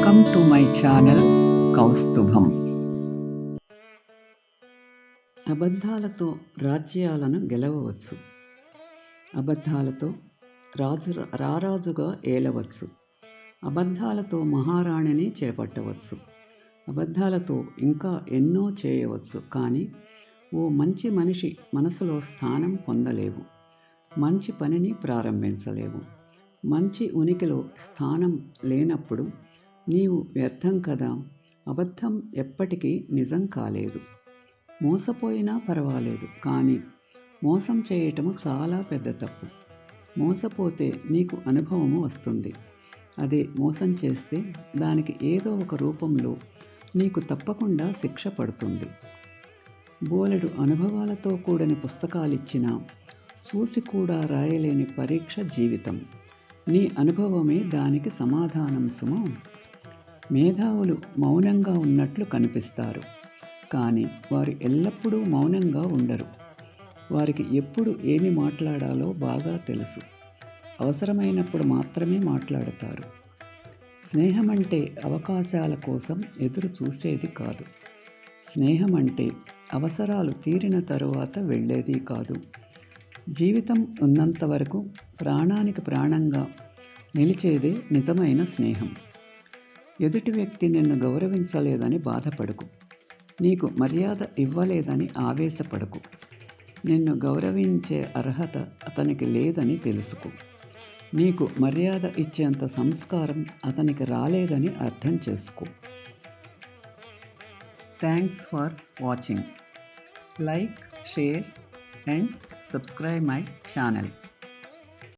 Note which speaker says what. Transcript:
Speaker 1: Welcome to my channel Kaustubham. అబద్ధాలతో రాజ్యాలను గెలవవచ్చు. అబద్ధాలతో రారాజుగా ఏలవచ్చు. అబద్ధాలతో మహారాణిని చేపట్టవచ్చు. అబద్ధాలతో ఇంకా ఎన్నో చేయవచ్చు. కానీ ఓ మంచి మనిషి మనసులో స్థానం పొందలేవు. మంచి పనిని ప్రారంభించలేవు. మంచి ఉనికిలో స్థానం లేనప్పుడు నీవు వ్యర్థం కదా. అబద్ధం ఎప్పటికీ నిజం కాలేదు. మోసపోయినా పర్వాలేదు, కానీ మోసం చేయటము చాలా పెద్ద తప్పు. మోసపోతే నీకు అనుభవము వస్తుంది. అదే మోసం చేస్తే దానికి ఏదో ఒక రూపంలో నీకు తప్పకుండా శిక్ష పడుతుంది. బోలెడు అనుభవాలతో కూడిన పుస్తకాలిచ్చినా చూసి కూడా రాయలేని పరీక్ష జీవితం. నీ అనుభవమే దానికి సమాధానం సుమా. మేధావులు మౌనంగా ఉన్నట్లు కనిపిస్తారు, కానీ వారు ఎల్లప్పుడూ మౌనంగా ఉండరు. వారికి ఎప్పుడు ఏమి మాట్లాడాలో బాగా తెలుసు. అవసరమైనప్పుడు మాత్రమే మాట్లాడతారు. స్నేహం అంటే అవకాశాల కోసం ఎదురు చూసేది కాదు. స్నేహం అంటే అవసరాలు తీరిన తరువాత వెళ్ళేది కాదు. జీవితం ఉన్నంత వరకు ప్రాణానికి ప్రాణంగా నిలిచేదే నిజమైన స్నేహం. ఎదుటి వ్యక్తి నిన్ను గౌరవించలేదని బాధపడకు. నీకు మర్యాద ఇవ్వలేదని ఆవేశపడకు. నిన్ను గౌరవించే అర్హత అతనికి లేదని తెలుసుకో. నీకు మర్యాద ఇచ్చేంత సంస్కారం అతనికి రాలేదని అర్థం చేసుకో. Thanks for watching. Like, share and subscribe my channel.